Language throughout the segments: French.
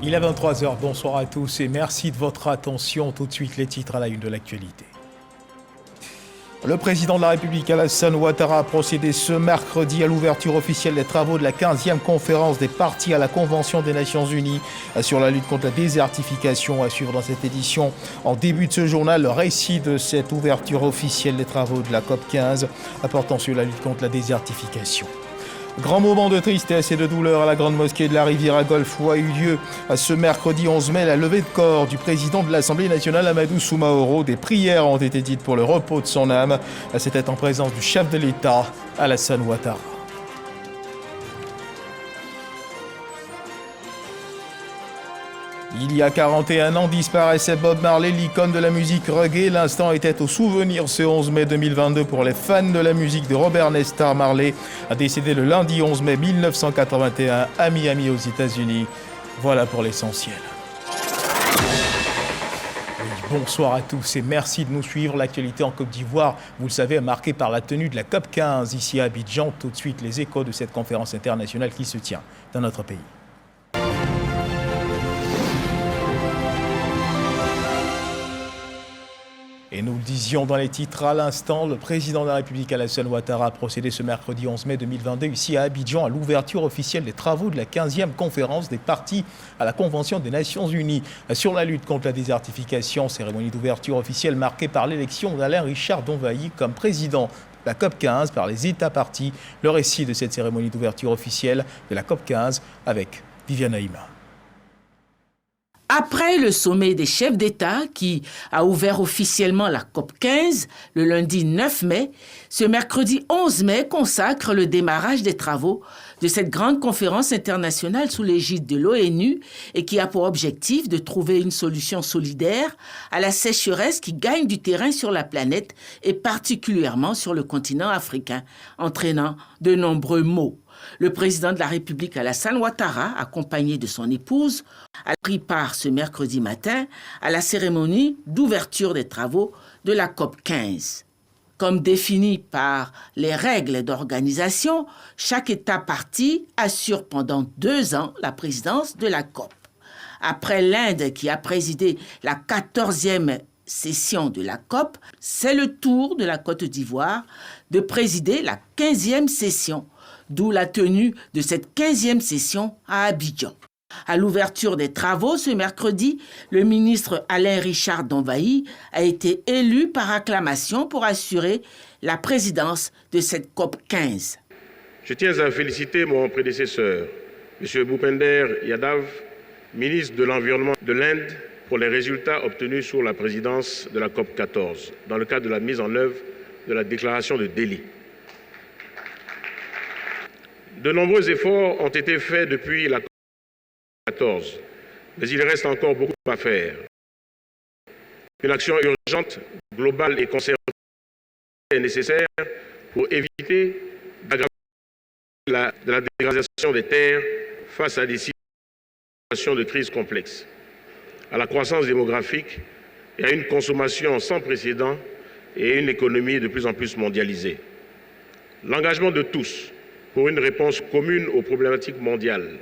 Il est 23 h, bonsoir à tous et merci de votre attention. Tout de suite les titres à la une de l'actualité. Le président de la République Alassane Ouattara a procédé ce mercredi à l'ouverture officielle des travaux de la 15e conférence des parties à la Convention des Nations Unies sur la lutte contre la désertification. À suivre dans cette édition, en début de ce journal, le récit de cette ouverture officielle des travaux de la COP 15 portant sur la lutte contre la désertification. Grand moment de tristesse et de douleur à la grande mosquée de la Riviera Golfe où a eu lieu ce mercredi 11 mai la levée de corps du président de l'Assemblée nationale Amadou Soumaoro. Des prières ont été dites pour le repos de son âme. C'était en présence du chef de l'État, Alassane Ouattara. Il y a 41 ans disparaissait Bob Marley, l'icône de la musique reggae. L'instant était au souvenir ce 11 mai 2022 pour les fans de la musique de Robert Nesta Marley, décédé le lundi 11 mai 1981 à Miami aux États-Unis. Voilà pour l'essentiel. Bonsoir à tous et merci de nous suivre. L'actualité en Côte d'Ivoire, vous le savez, est marquée par la tenue de la COP 15 ici à Abidjan. Tout de suite, les échos de cette conférence internationale qui se tient dans notre pays. Et nous le disions dans les titres à l'instant, le président de la République Alassane Ouattara a procédé ce mercredi 11 mai 2022 ici à Abidjan à l'ouverture officielle des travaux de la 15e conférence des parties à la Convention des Nations Unies sur la lutte contre la désertification. Cérémonie d'ouverture officielle marquée par l'élection d'Alain Richard Donvaï comme président de la COP 15 par les États parties. Le récit de cette cérémonie d'ouverture officielle de la COP 15 avec Viviane Haïma. Après le sommet des chefs d'État qui a ouvert officiellement la COP 15 le lundi 9 mai, ce mercredi 11 mai consacre le démarrage des travaux de cette grande conférence internationale sous l'égide de l'ONU et qui a pour objectif de trouver une solution solidaire à la sécheresse qui gagne du terrain sur la planète et particulièrement sur le continent africain, entraînant de nombreux maux. Le président de la République Alassane Ouattara, accompagné de son épouse, a pris part ce mercredi matin à la cérémonie d'ouverture des travaux de la COP 15. Comme défini par les règles d'organisation, chaque État parti assure pendant 2 ans la présidence de la COP. Après l'Inde qui a présidé la 14e session de la COP, c'est le tour de la Côte d'Ivoire de présider la 15e session, d'où la tenue de cette 15e session à Abidjan. À l'ouverture des travaux ce mercredi, le ministre Alain Richard Donvaï a été élu par acclamation pour assurer la présidence de cette COP 15. Je tiens à féliciter mon prédécesseur, M. Bhupender Yadav, ministre de l'Environnement de l'Inde, pour les résultats obtenus sur la présidence de la COP 14, dans le cadre de la mise en œuvre de la déclaration de Delhi. De nombreux efforts ont été faits depuis la COP 14, mais il reste encore beaucoup à faire. Une action urgente, globale et concertée est nécessaire pour éviter d'aggraver la dégradation des terres face à des situations de crise complexes, à la croissance démographique et à une consommation sans précédent et une économie de plus en plus mondialisée. L'engagement de tous pour une réponse commune aux problématiques mondiales.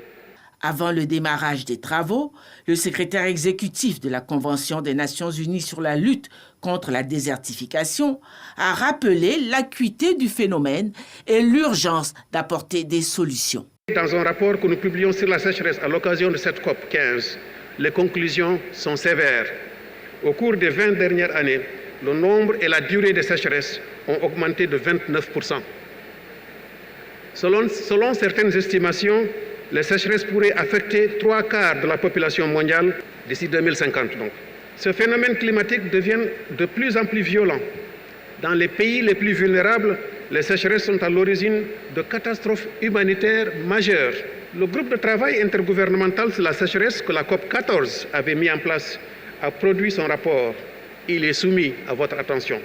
Avant le démarrage des travaux, le secrétaire exécutif de la Convention des Nations Unies sur la lutte contre la désertification a rappelé l'acuité du phénomène et l'urgence d'apporter des solutions. Dans un rapport que nous publions sur la sécheresse à l'occasion de cette COP 15, les conclusions sont sévères. Au cours des 20 dernières années, le nombre et la durée des sécheresses ont augmenté de 29%. Selon certaines estimations, les sécheresses pourraient affecter 3/4 de la population mondiale d'ici 2050. Donc. Ce phénomène climatique devient de plus en plus violent. Dans les pays les plus vulnérables, les sécheresses sont à l'origine de catastrophes humanitaires majeures. Le groupe de travail intergouvernemental sur la sécheresse que la COP 14 avait mis en place a produit son rapport. Il est soumis à votre attention.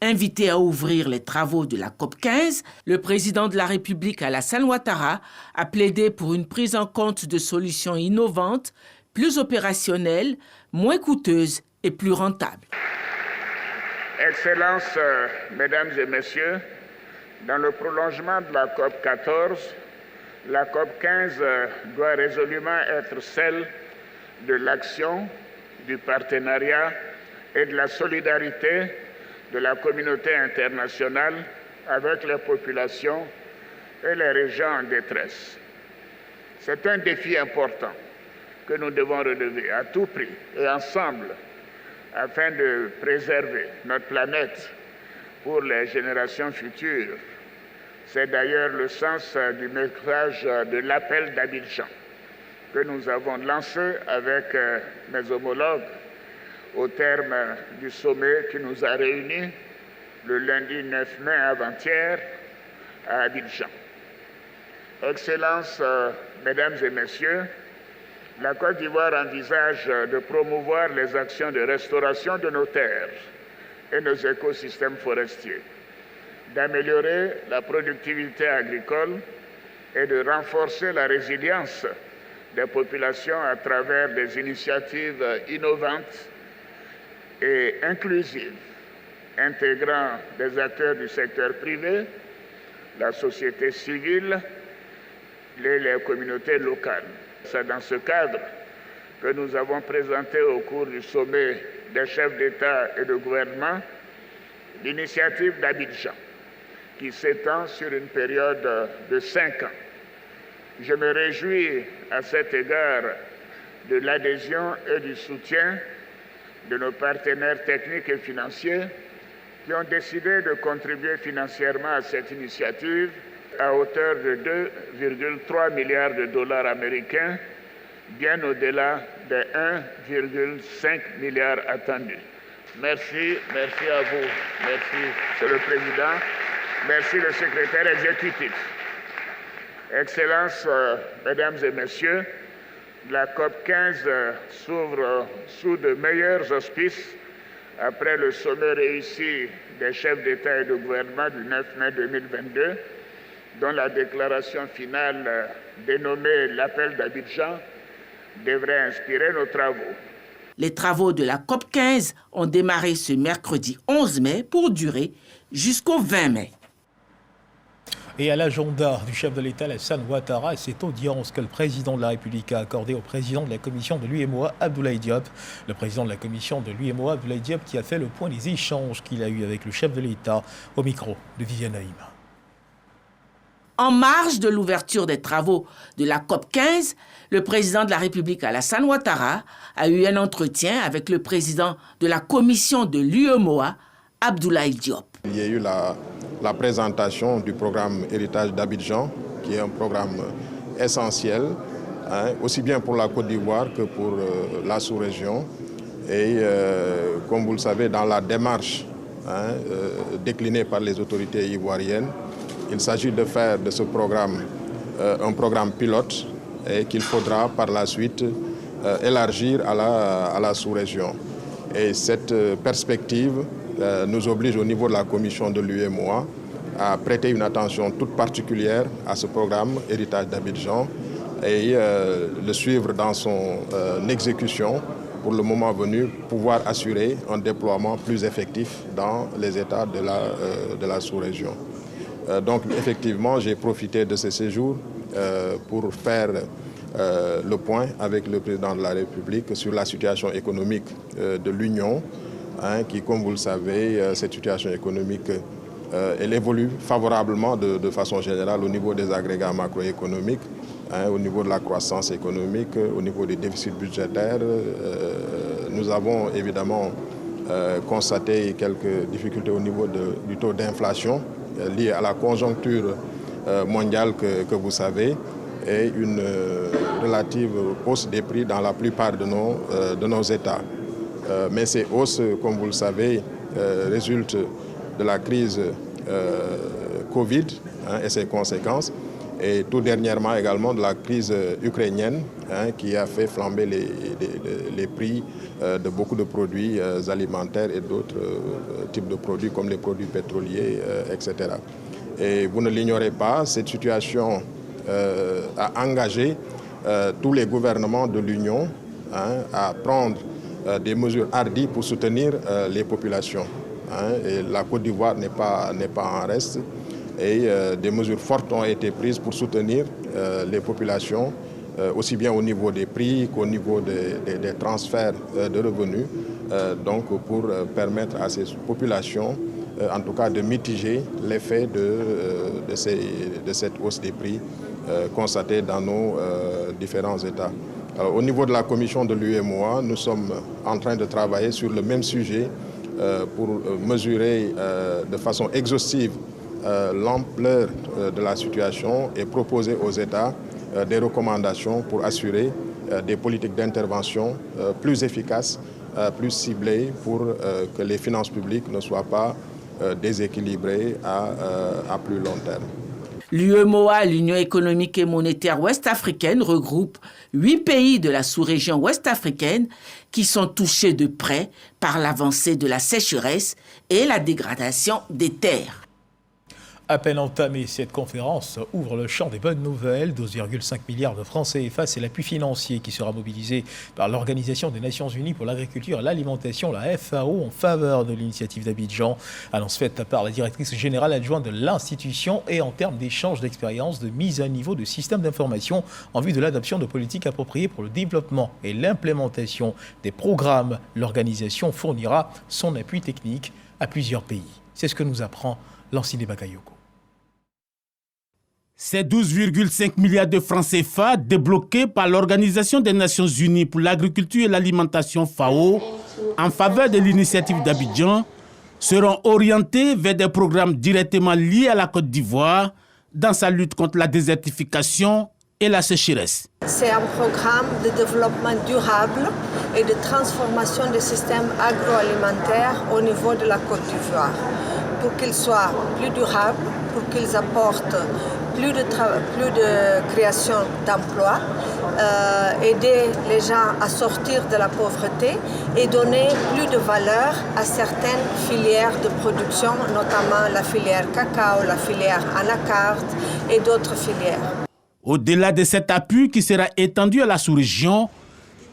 Invité à ouvrir les travaux de la COP 15, le président de la République Alassane Ouattara a plaidé pour une prise en compte de solutions innovantes, plus opérationnelles, moins coûteuses et plus rentables. Excellences, Mesdames et Messieurs, dans le prolongement de la COP 14, la COP 15 doit résolument être celle de l'action, du partenariat et de la solidarité de la communauté internationale avec les populations et les régions en détresse. C'est un défi important que nous devons relever à tout prix et ensemble afin de préserver notre planète pour les générations futures. C'est d'ailleurs le sens du message de l'appel d'Abidjan que nous avons lancé avec mes homologues au terme du sommet qui nous a réunis le lundi 9 mai avant-hier à Abidjan. Excellences, Mesdames et Messieurs, la Côte d'Ivoire envisage de promouvoir les actions de restauration de nos terres et nos écosystèmes forestiers, d'améliorer la productivité agricole et de renforcer la résilience des populations à travers des initiatives innovantes et inclusives, intégrant des acteurs du secteur privé, la société civile et les communautés locales. C'est dans ce cadre que nous avons présenté au cours du sommet des chefs d'État et de gouvernement l'initiative d'Abidjan, qui s'étend sur une période de 5 ans. Je me réjouis à cet égard de l'adhésion et du soutien de nos partenaires techniques et financiers qui ont décidé de contribuer financièrement à cette initiative à hauteur de 2,3 milliards de dollars américains, bien au-delà des 1,5 milliard attendus. Merci, merci à vous. Merci, Monsieur le Président. Merci, le secrétaire exécutif. Excellences, Mesdames et Messieurs, la COP 15 s'ouvre sous de meilleurs auspices après le sommet réussi des chefs d'État et de gouvernement du 9 mai 2022, dont la déclaration finale dénommée l'appel d'Abidjan devrait inspirer nos travaux. Les travaux de la COP 15 ont démarré ce mercredi 11 mai pour durer jusqu'au 20 mai. Et à l'agenda du chef de l'État, Alassane Ouattara, et cette audience que le président de la République a accordée au président de la commission de l'UEMOA, Abdoulaye Diop. Le président de la commission de l'UEMOA, Abdoulaye Diop, qui a fait le point des échanges qu'il a eus avec le chef de l'État au micro de Viviane Naïma. En marge de l'ouverture des travaux de la COP 15, le président de la République, Alassane Ouattara, a eu un entretien avec le président de la commission de l'UEMOA, Abdoulaye Diop. Il y a eu la présentation du programme Héritage d'Abidjan, qui est un programme essentiel, aussi bien pour la Côte d'Ivoire que pour la sous-région. Et comme vous le savez, dans la démarche déclinée par les autorités ivoiriennes, il s'agit de faire de ce programme un programme pilote et qu'il faudra par la suite élargir à la sous-région. Et cette perspective nous oblige au niveau de la commission de l'UEMOA à prêter une attention toute particulière à ce programme Héritage d'Abidjan et le suivre dans son exécution pour le moment venu, pouvoir assurer un déploiement plus effectif dans les États de la sous-région. Donc effectivement, j'ai profité de ce séjour pour faire le point avec le président de la République sur la situation économique de l'Union, qui, comme vous le savez, cette situation économique, elle évolue favorablement de façon générale au niveau des agrégats macroéconomiques, au niveau de la croissance économique, au niveau des déficits budgétaires. Nous avons évidemment constaté quelques difficultés au niveau du taux d'inflation lié à la conjoncture mondiale que vous savez et une relative hausse des prix dans la plupart de nos États. Mais ces hausses, comme vous le savez, résultent de la crise Covid et ses conséquences, et tout dernièrement également de la crise ukrainienne qui a fait flamber les prix de beaucoup de produits alimentaires et d'autres types de produits comme les produits pétroliers, etc. Et vous ne l'ignorez pas, cette situation a engagé tous les gouvernements de l'Union à prendre des mesures hardies pour soutenir les populations. Et la Côte d'Ivoire n'est pas en reste. Et des mesures fortes ont été prises pour soutenir les populations aussi bien au niveau des prix qu'au niveau des transferts de revenus, donc pour permettre à ces populations, en tout cas, de mitiger l'effet de cette hausse des prix constatée dans nos différents États. Alors, au niveau de la commission de l'UEMOA, nous sommes en train de travailler sur le même sujet pour mesurer de façon exhaustive l'ampleur de la situation et proposer aux États des recommandations pour assurer des politiques d'intervention plus efficaces, plus ciblées pour que les finances publiques ne soient pas déséquilibrées à plus long terme. L'UEMOA, l'Union économique et monétaire ouest-africaine, regroupe 8 pays de la sous-région ouest-africaine qui sont touchés de près par l'avancée de la sécheresse et la dégradation des terres. À peine entamée, cette conférence ouvre le champ des bonnes nouvelles. 12,5 milliards de francs CFA, c'est l'appui financier qui sera mobilisé par l'Organisation des Nations Unies pour l'agriculture et l'alimentation, la FAO, en faveur de l'initiative d'Abidjan. Annonce faite par la directrice générale adjointe de l'institution et en termes d'échange d'expériences, de mise à niveau de systèmes d'information en vue de l'adoption de politiques appropriées pour le développement et l'implémentation des programmes. L'organisation fournira son appui technique à plusieurs pays. C'est ce que nous apprend Lansine Bakayoko. Ces 12,5 milliards de francs CFA débloqués par l'Organisation des Nations Unies pour l'agriculture et l'alimentation FAO en faveur de l'initiative d'Abidjan seront orientés vers des programmes directement liés à la Côte d'Ivoire dans sa lutte contre la désertification et la sécheresse. C'est un programme de développement durable et de transformation des systèmes agroalimentaires au niveau de la Côte d'Ivoire pour qu'ils soient plus durables, pour qu'ils apportent plus de création d'emplois, aider les gens à sortir de la pauvreté et donner plus de valeur à certaines filières de production, notamment la filière cacao, la filière anacarde et d'autres filières. Au-delà de cet appui qui sera étendu à la sous-région,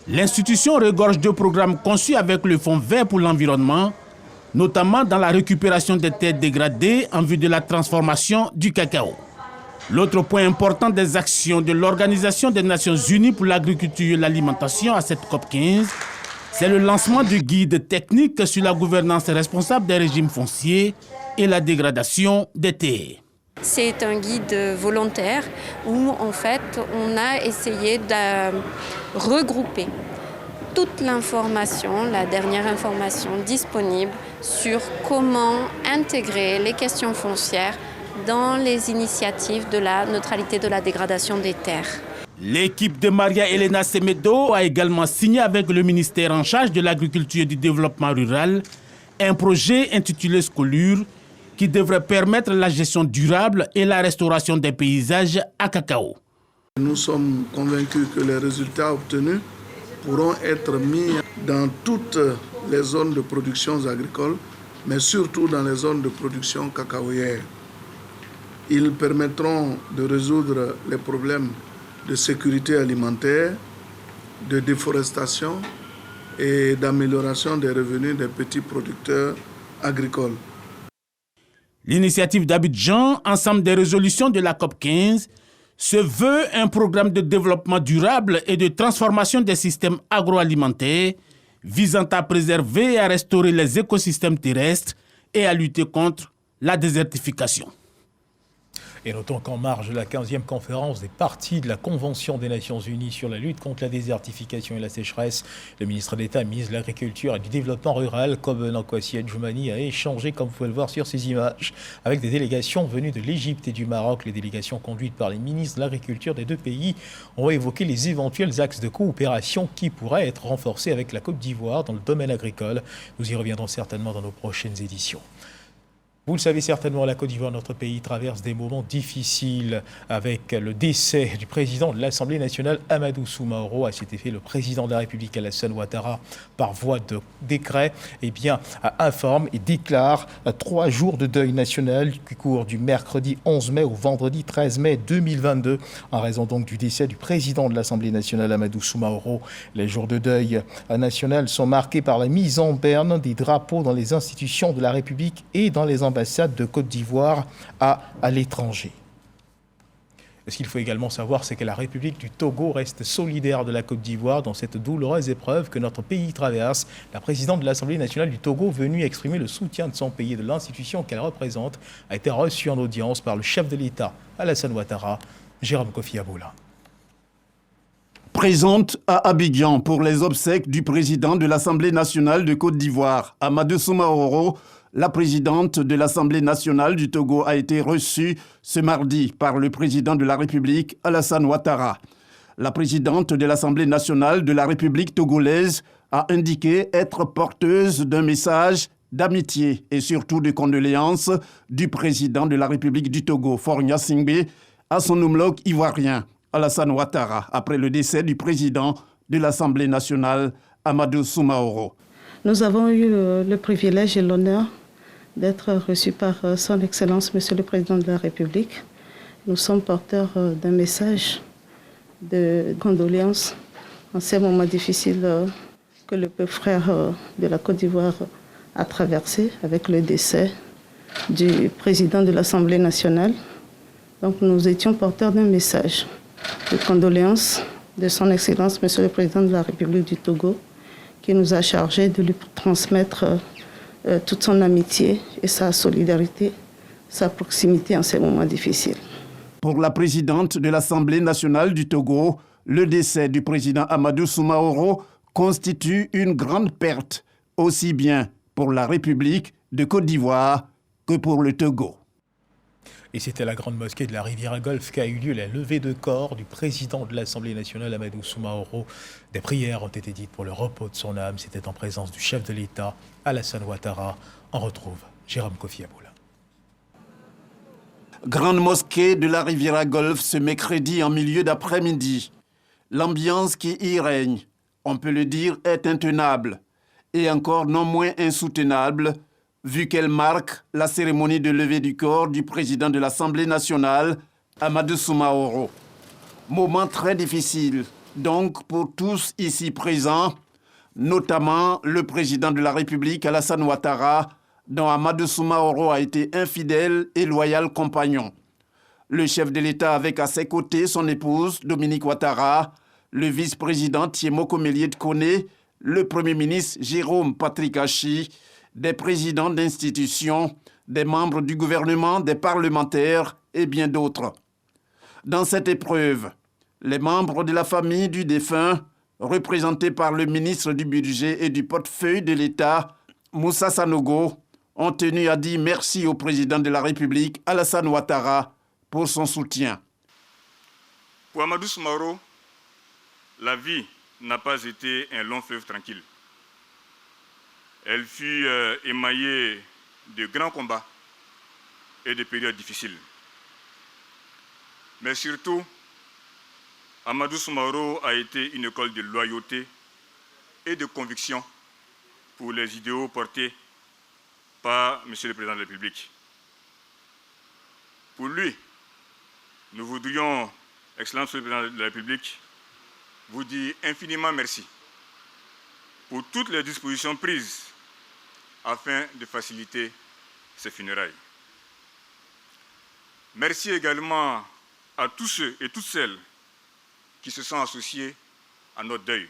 l'institution regorge de programmes conçus avec le Fonds vert pour l'environnement, notamment dans la récupération des terres dégradées en vue de la transformation du cacao. L'autre point important des actions de l'Organisation des Nations Unies pour l'agriculture et l'alimentation à cette COP15, c'est le lancement du guide technique sur la gouvernance responsable des régimes fonciers et la dégradation des terres. C'est un guide volontaire où en fait on a essayé de regrouper toute l'information, la dernière information disponible sur comment intégrer les questions foncières dans les initiatives de la neutralité de la dégradation des terres. L'équipe de Maria Elena Semedo a également signé avec le ministère en charge de l'agriculture et du développement rural un projet intitulé Scolure qui devrait permettre la gestion durable et la restauration des paysages à cacao. Nous sommes convaincus que les résultats obtenus pourront être mis dans toutes les zones de production agricoles, mais surtout dans les zones de production cacaoyère. Ils permettront de résoudre les problèmes de sécurité alimentaire, de déforestation et d'amélioration des revenus des petits producteurs agricoles. L'initiative d'Abidjan, ensemble des résolutions de la COP15, se veut un programme de développement durable et de transformation des systèmes agroalimentaires visant à préserver et à restaurer les écosystèmes terrestres et à lutter contre la désertification. Et notons qu'en marge de la 15e conférence des parties de la Convention des Nations Unies sur la lutte contre la désertification et la sécheresse, le ministre d'État, ministre de l'Agriculture et du Développement rural, Coben Kwasi Adjoumani, a échangé, comme vous pouvez le voir sur ces images, avec des délégations venues de l'Égypte et du Maroc. Les délégations conduites par les ministres de l'Agriculture des deux pays ont évoqué les éventuels axes de coopération qui pourraient être renforcés avec la Côte d'Ivoire dans le domaine agricole. Nous y reviendrons certainement dans nos prochaines éditions. Vous le savez certainement, la Côte d'Ivoire, notre pays, traverse des moments difficiles avec le décès du président de l'Assemblée nationale, Amadou Soumaoro. À cet effet, le président de la République, Alassane Ouattara, par voie de décret, informe et déclare 3 jours de deuil national qui courent du mercredi 11 mai au vendredi 13 mai 2022, en raison donc du décès du président de l'Assemblée nationale, Amadou Soumaoro. Les jours de deuil national sont marqués par la mise en berne des drapeaux dans les institutions de la République et dans les ambassade de Côte d'Ivoire à l'étranger. Ce qu'il faut également savoir, c'est que la République du Togo reste solidaire de la Côte d'Ivoire dans cette douloureuse épreuve que notre pays traverse. La présidente de l'Assemblée nationale du Togo, venue exprimer le soutien de son pays et de l'institution qu'elle représente, a été reçue en audience par le chef de l'État, Alassane Ouattara, Jérôme Kofi Aboula. Présente à Abidjan pour les obsèques du président de l'Assemblée nationale de Côte d'Ivoire, Amadou Soumaoro, la présidente de l'Assemblée nationale du Togo a été reçue ce mardi par le président de la République, Alassane Ouattara. La présidente de l'Assemblée nationale de la République togolaise a indiqué être porteuse d'un message d'amitié et surtout de condoléances du président de la République du Togo, Faure Gnassingbé, à son homologue ivoirien, Alassane Ouattara, après le décès du président de l'Assemblée nationale, Amadou Soumaoro. Nous avons eu le privilège et l'honneur d'être reçus par son Excellence, Monsieur le Président de la République. Nous sommes porteurs d'un message de condoléances en ces moments difficiles que le peuple frère de la Côte d'Ivoire a traversé avec le décès du président de l'Assemblée nationale. Donc nous étions porteurs d'un message de condoléances de son Excellence, Monsieur le Président de la République du Togo, qui nous a chargé de lui transmettre toute son amitié et sa solidarité, sa proximité en ces moments difficiles. Pour la présidente de l'Assemblée nationale du Togo, le décès du président Amadou Soumaoro constitue une grande perte, aussi bien pour la République de Côte d'Ivoire que pour le Togo. Et c'était à la grande mosquée de la Riviera-Golfe qu'a eu lieu la levée de corps du président de l'Assemblée nationale, Amadou Soumaoro. Des prières ont été dites pour le repos de son âme. C'était en présence du chef de l'État, Alassane Ouattara. On retrouve Jérôme Kofi Aboula. Grande mosquée de la Riviera-Golfe ce mercredi en milieu d'après-midi. L'ambiance qui y règne, on peut le dire, est intenable et encore non moins insoutenable, vu qu'elle marque la cérémonie de levée du corps du président de l'Assemblée nationale, Amadou Soumaoro. Moment très difficile, donc, pour tous ici présents, notamment le président de la République, Alassane Ouattara, dont Amadou Soumaoro a été un fidèle et loyal compagnon. Le chef de l'État avec à ses côtés son épouse, Dominique Ouattara, le vice-président Thiemo Méliès-Koné, le premier ministre Jérôme Patrick Achi, des présidents d'institutions, des membres du gouvernement, des parlementaires et bien d'autres. Dans cette épreuve, les membres de la famille du défunt, représentés par le ministre du Budget et du portefeuille de l'État, Moussa Sanogo, ont tenu à dire merci au président de la République, Alassane Ouattara, pour son soutien. Pour Amadou Soumaoro, la vie n'a pas été un long fleuve tranquille. Elle fut émaillée de grands combats et de périodes difficiles. Mais surtout, Amadou Soumaoro a été une école de loyauté et de conviction pour les idéaux portés par M. le Président de la République. Pour lui, nous voudrions, Excellence Monsieur le Président de la République, vous dire infiniment merci pour toutes les dispositions prises afin de faciliter ces funérailles. Merci également à tous ceux et toutes celles qui se sont associés à notre deuil.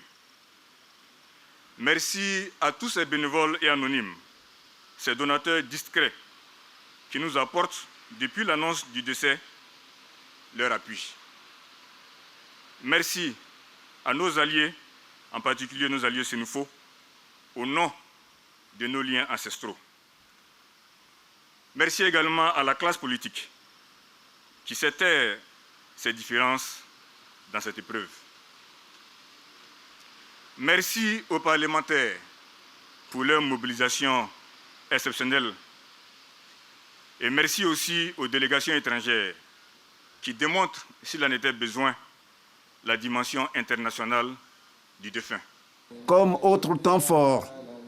Merci à tous ces bénévoles et anonymes, ces donateurs discrets qui nous apportent, depuis l'annonce du décès, leur appui. Merci à nos alliés, en particulier nos alliés sénoufos, au nom de nos liens ancestraux. Merci également à la classe politique qui sait taire ces différences dans cette épreuve. Merci aux parlementaires pour leur mobilisation exceptionnelle. Et merci aussi aux délégations étrangères qui démontrent, s'il en était besoin, la dimension internationale du défunt. Comme autre temps fort,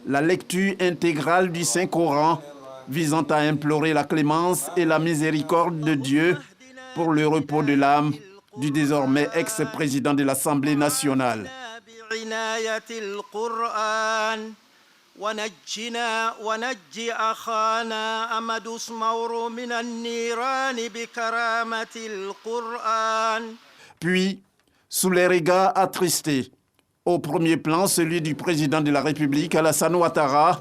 la lecture intégrale du Saint-Coran visant à implorer la clémence et la miséricorde de Dieu pour le repos de l'âme du désormais ex-président de l'Assemblée nationale. ونجنا ونجي أخانا أمدو سماورو من النيران بكرامة القرآن. Puis, sous les regards attristés, au premier plan, celui du président de la République, Alassane Ouattara,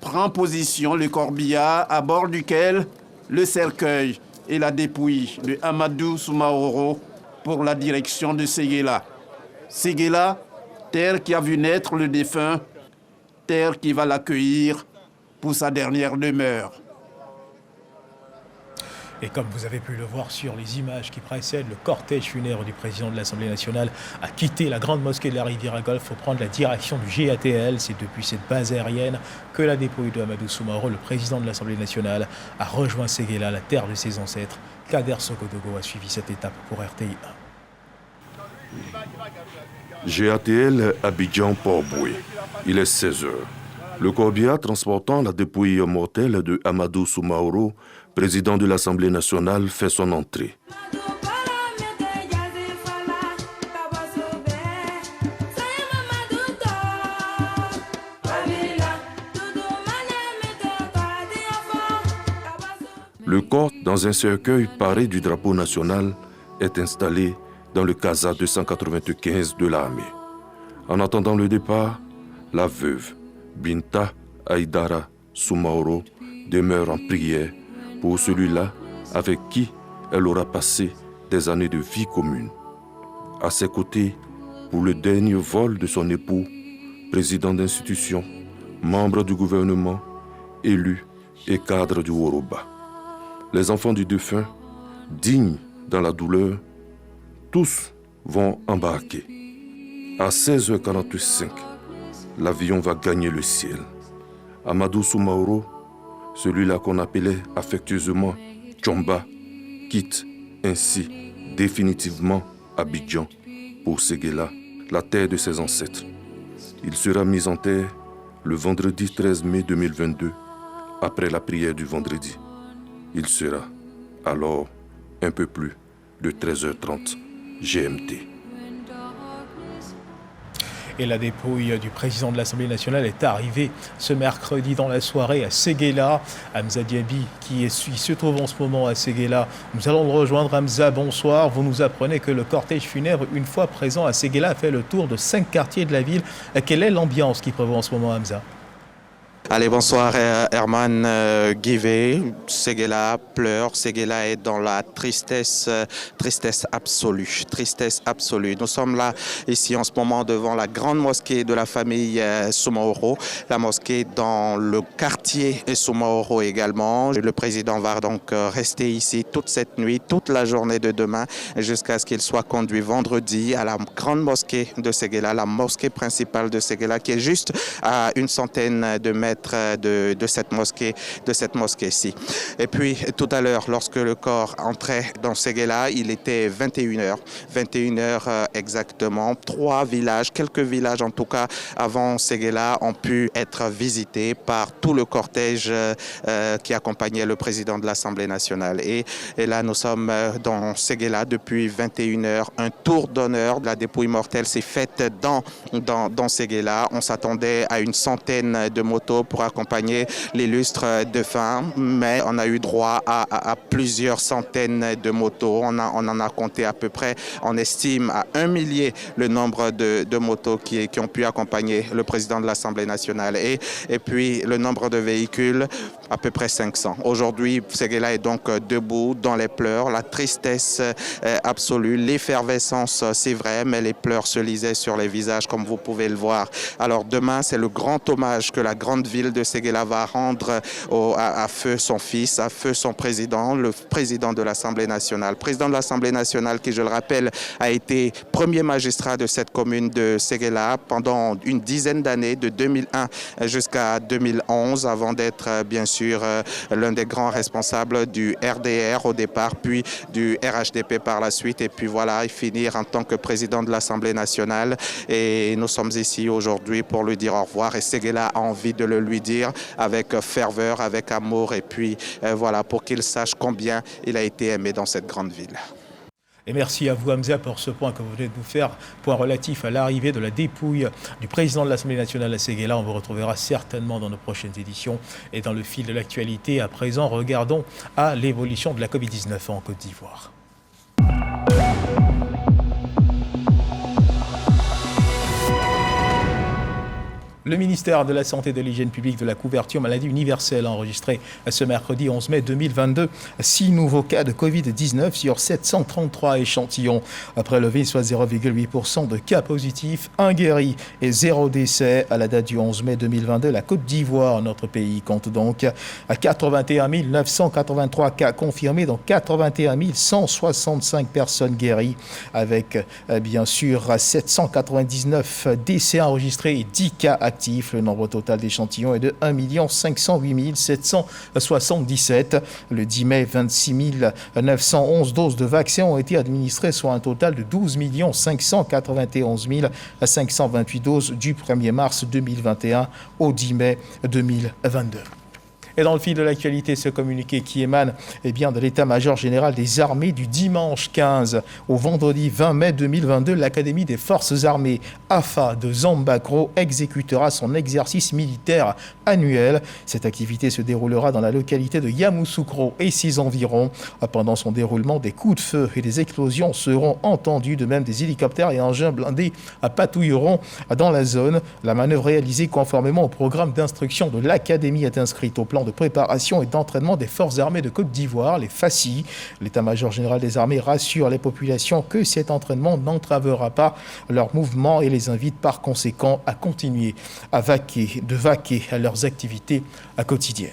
prend position le corbillard à bord duquel le cercueil et la dépouille de Amadou Soumaoro pour la direction de Séguéla. Séguéla, terre qui a vu naître le défunt, terre qui va l'accueillir pour sa dernière demeure. Et comme vous avez pu le voir sur les images qui précèdent, le cortège funèbre du président de l'Assemblée nationale a quitté la grande mosquée de la Riviera-Golfe pour prendre la direction du GATL. C'est depuis cette base aérienne que la dépouille de Amadou Soumaoro, le président de l'Assemblée nationale, a rejoint Séguéla, la terre de ses ancêtres. Kader Sokodogo a suivi cette étape pour RTI 1. GATL Abidjan-Port-Boué. Il est 16h. Le corbillard transportant la dépouille mortelle de Amadou Soumaoro, président de l'Assemblée nationale, fait son entrée. Le corps, dans un cercueil paré du drapeau national, est installé dans le Casa 295 de l'armée. En attendant le départ, la veuve, Binta Aïdara Soumaoro, demeure en prière pour celui-là avec qui elle aura passé des années de vie commune. À ses côtés, pour le dernier vol de son époux, président d'institution, membre du gouvernement, élu et cadre du Woroba. Les enfants du défunt, dignes dans la douleur, tous vont embarquer. À 16h45, l'avion va gagner le ciel. Amadou Soumaoro, celui-là qu'on appelait affectueusement Tchomba, quitte ainsi définitivement Abidjan pour Séguéla, la terre de ses ancêtres. Il sera mis en terre le vendredi 13 mai 2022, après la prière du vendredi. Il sera alors un peu plus de 13h30 GMT. Et la dépouille du président de l'Assemblée nationale est arrivée ce mercredi dans la soirée à Séguéla. Hamza Diaby, qui se trouve en ce moment à Séguéla. Nous allons le rejoindre. Hamza, bonsoir. Vous nous apprenez que le cortège funèbre, une fois présent à Séguéla, a fait le tour de 5 quartiers de la ville. Quelle est l'ambiance qui prévaut en ce moment, Hamza ? Allez, bonsoir Herman Guivet. Séguéla pleure, Séguéla est dans la tristesse absolue, Nous sommes là, ici en ce moment, devant la grande mosquée de la famille Soumaoro, la mosquée dans le quartier Soumaoro également. Le président va donc rester ici toute cette nuit, toute la journée de demain, jusqu'à ce qu'il soit conduit vendredi à la grande mosquée de Séguéla, la mosquée principale de Séguéla, qui est juste à une centaine de mètres de cette mosquée-ci. Et puis tout à l'heure, lorsque le corps entrait dans Séguéla, il était 21h exactement. Quelques villages en tout cas avant Séguéla ont pu être visités par tout le cortège qui accompagnait le président de l'Assemblée nationale. Et là, nous sommes dans Séguéla depuis 21h. Un tour d'honneur de la dépouille mortelle s'est faite dans Séguéla. On s'attendait à une centaine de motos pour accompagner l'illustre défunt, mais on a eu droit à plusieurs centaines de motos. On en a compté à peu près, on estime à 1 millier le nombre de motos qui ont pu accompagner le président de l'Assemblée nationale et puis le nombre de véhicules, à peu près 500. Aujourd'hui, Séguéla est donc debout dans les pleurs, la tristesse absolue, l'effervescence, c'est vrai, mais les pleurs se lisaient sur les visages comme vous pouvez le voir. Alors demain, c'est le grand hommage que la grande ville de Séguéla va rendre à feu son fils, à feu son président, le président de l'Assemblée nationale. Président de l'Assemblée nationale qui, je le rappelle, a été premier magistrat de cette commune de Séguéla pendant une dizaine d'années, de 2001 jusqu'à 2011, avant d'être bien sûr l'un des grands responsables du RDR au départ, puis du RHDP par la suite, et puis voilà, finir en tant que président de l'Assemblée nationale. Et nous sommes ici aujourd'hui pour lui dire au revoir, et Séguéla a envie de le lui dire avec ferveur, avec amour, et puis voilà, pour qu'il sache combien il a été aimé dans cette grande ville. Et merci à vous, Hamza, pour ce point que vous venez de nous faire, point relatif à l'arrivée de la dépouille du président de l'Assemblée nationale à Séguéla. On vous retrouvera certainement dans nos prochaines éditions et dans le fil de l'actualité. À présent, regardons à l'évolution de la Covid-19 en Côte d'Ivoire. Le ministère de la Santé et de l'Hygiène publique de la couverture maladie universelle a enregistré ce mercredi 11 mai 2022 6 nouveaux cas de Covid-19 sur 733 échantillons prélevés, soit 0,8% de cas positifs, 1 guéri et 0 décès. À la date du 11 mai 2022, la Côte d'Ivoire, notre pays, compte donc à 81 983 cas confirmés, dont 81 165 personnes guéries, avec bien sûr 799 décès enregistrés et 10 cas actifs. Le nombre total d'échantillons est de 1 508 777. Le 10 mai, 26 911 doses de vaccins ont été administrées, soit un total de 12 591 528 doses du 1er mars 2021 au 10 mai 2022. Et dans le fil de l'actualité, ce communiqué qui émane de l'état-major général des armées du dimanche 15 au vendredi 20 mai 2022, l'Académie des forces armées AFA de Zambakro exécutera son exercice militaire annuel. Cette activité se déroulera dans la localité de Yamoussoukro et ses environs. Pendant son déroulement, des coups de feu et des explosions seront entendus. De même, des hélicoptères et engins blindés patrouilleront dans la zone. La manœuvre réalisée conformément au programme d'instruction de l'Académie est inscrite au plan de préparation et d'entraînement des forces armées de Côte d'Ivoire, les FACI. L'état-major général des armées rassure les populations que cet entraînement n'entravera pas leur mouvement et les invite par conséquent à continuer à vaquer à leurs activités quotidiennes.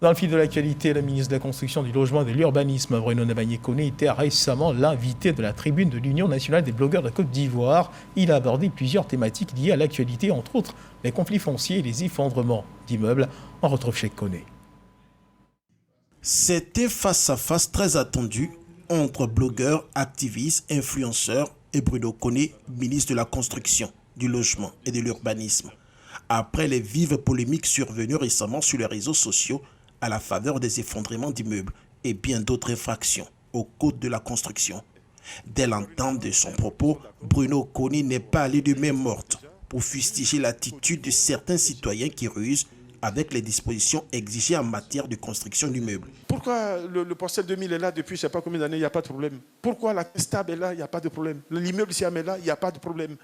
Dans le fil de l'actualité, le ministre de la Construction, du Logement et de l'Urbanisme, Bruno Nabagné-Koné, était récemment l'invité de la tribune de l'Union nationale des blogueurs de Côte d'Ivoire. Il a abordé plusieurs thématiques liées à l'actualité, entre autres les conflits fonciers et les effondrements d'immeubles. On retrouve chez Koné. C'était face-à-face très attendu entre blogueurs, activistes, influenceurs et Bruno Koné, ministre de la Construction, du Logement et de l'Urbanisme. Après les vives polémiques survenues récemment sur les réseaux sociaux à la faveur des effondrements d'immeubles et bien d'autres infractions au code de la construction. Dès l'entente de son propos, Bruno Koné n'est pas allé de main morte pour fustiger l'attitude de certains citoyens qui rusent avec les dispositions exigées en matière de construction d'immeubles. Pourquoi le Porcel 2000 est là depuis je ne sais pas combien d'années, il n'y a pas de problème? Pourquoi la Stab est là, il n'y a pas de problème? L'immeuble Siam est là, il n'y a pas de problème?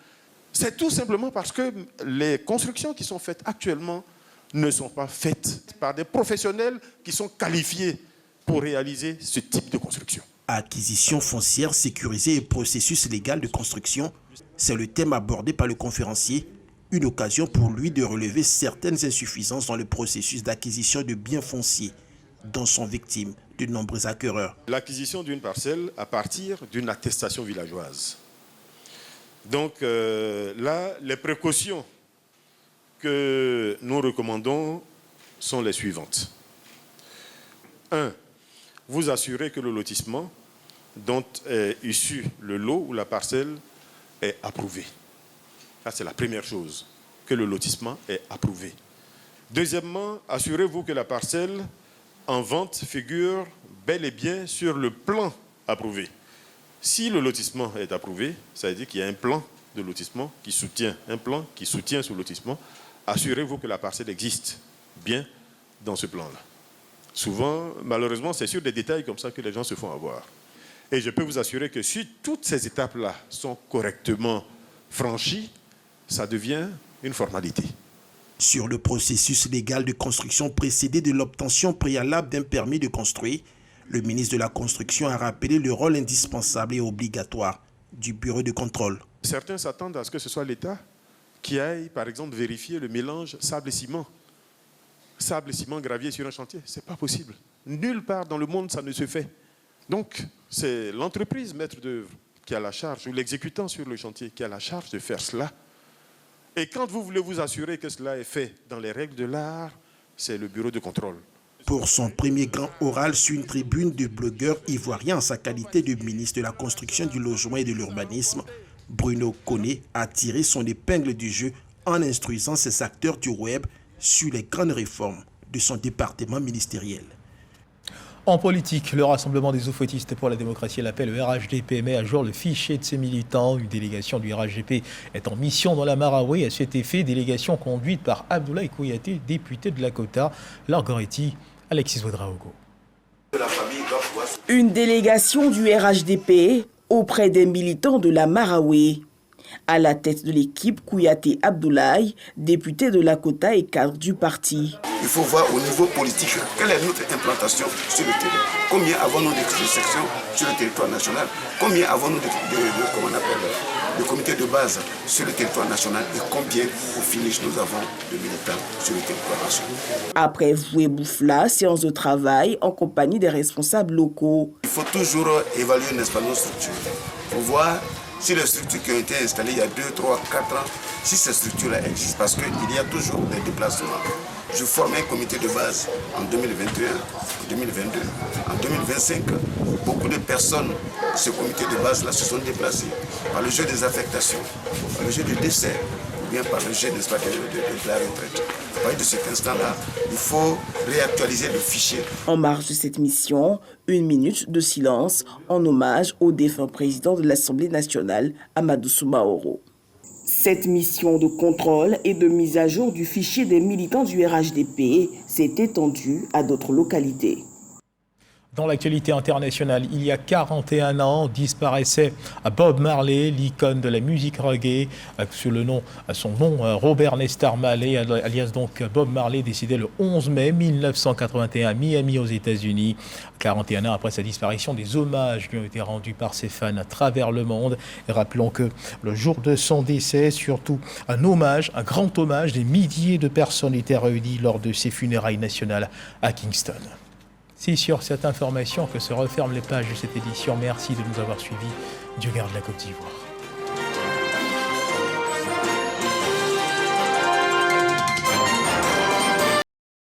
C'est tout simplement parce que les constructions qui sont faites actuellement ne sont pas faites par des professionnels qui sont qualifiés pour réaliser ce type de construction. Acquisition foncière sécurisée et processus légal de construction, c'est le thème abordé par le conférencier, une occasion pour lui de relever certaines insuffisances dans le processus d'acquisition de biens fonciers, dont sont victimes de nombreux acquéreurs. L'acquisition d'une parcelle à partir d'une attestation villageoise. Donc là, les précautions que nous recommandons sont les suivantes. 1. Vous assurez que le lotissement dont est issu le lot ou la parcelle est approuvé. Ça, c'est la première chose, que le lotissement est approuvé. Deuxièmement, assurez-vous que la parcelle en vente figure bel et bien sur le plan approuvé. Si le lotissement est approuvé, ça veut dire qu'il y a un plan de lotissement qui soutient, ce lotissement. Assurez-vous que la parcelle existe bien dans ce plan-là. Souvent, malheureusement, c'est sur des détails comme ça que les gens se font avoir. Et je peux vous assurer que si toutes ces étapes-là sont correctement franchies, ça devient une formalité. Sur le processus légal de construction précédé de l'obtention préalable d'un permis de construire, le ministre de la Construction a rappelé le rôle indispensable et obligatoire du bureau de contrôle. Certains s'attendent à ce que ce soit l'État qui aille, par exemple, vérifier le mélange sable-ciment. Sable-ciment-gravier sur un chantier, ce n'est pas possible. Nulle part dans le monde, ça ne se fait. Donc, c'est l'entreprise maître d'œuvre qui a la charge, ou l'exécutant sur le chantier qui a la charge de faire cela. Et quand vous voulez vous assurer que cela est fait dans les règles de l'art, c'est le bureau de contrôle. Pour son premier grand oral sur une tribune de blogueurs ivoiriens en sa qualité de ministre de la Construction, du Logement et de l'Urbanisme, Bruno Koné a tiré son épingle du jeu en instruisant ses acteurs du web sur les grandes réformes de son département ministériel. En politique, le Rassemblement des oufouettistes pour la démocratie l'appelle le RHDP met à jour le fichier de ses militants. Une délégation du RHDP est en mission dans la Marawi. À cet effet, délégation conduite par Abdoulaye Kouyaté, député de Lakota. Largoretti, Alexis Ouedraogo. Une délégation du RHDP auprès des militants de la Marawi. À la tête de l'équipe, Kouyaté Abdoulaye, député de Lakota et cadre du parti. Il faut voir au niveau politique quelle est notre implantation sur le terrain. Combien avons-nous de sections sur le territoire national? Combien avons-nous de comités de base sur le territoire national? Et combien, au finish, nous avons de militants sur le territoire national? Après Voué Boufla, séance de travail en compagnie des responsables locaux. Il faut toujours évaluer, n'est-ce pas, nos structures pour voir si les structures qui ont été installées il y a 2, 3, 4 ans, si ces structures-là existent, parce qu'il y a toujours des déplacements. Je formais un comité de base en 2021, en 2022, en 2025. Beaucoup de personnes de ce comité de base-là se sont déplacées par le jeu des affectations, par le jeu du décès, ou bien par le jeu de la retraite. À partir de cet instant-là, il faut réactualiser le fichier. En marge de cette mission, 1 minute de silence en hommage au défunt président de l'Assemblée nationale, Amadou Soumaoro. Cette mission de contrôle et de mise à jour du fichier des militants du RHDP s'est étendue à d'autres localités. Dans l'actualité internationale, il y a 41 ans, disparaissait Bob Marley, l'icône de la musique reggae, sous son nom Robert Nesta Marley, alias donc Bob Marley, décédé le 11 mai 1981 à Miami aux États-Unis. 41 ans après sa disparition, des hommages lui ont été rendus par ses fans à travers le monde. Et rappelons que le jour de son décès, surtout un grand hommage, des milliers de personnes étaient réunies lors de ses funérailles nationales à Kingston. C'est sur cette information que se referment les pages de cette édition. Merci de nous avoir suivis. Dieu garde la Côte d'Ivoire.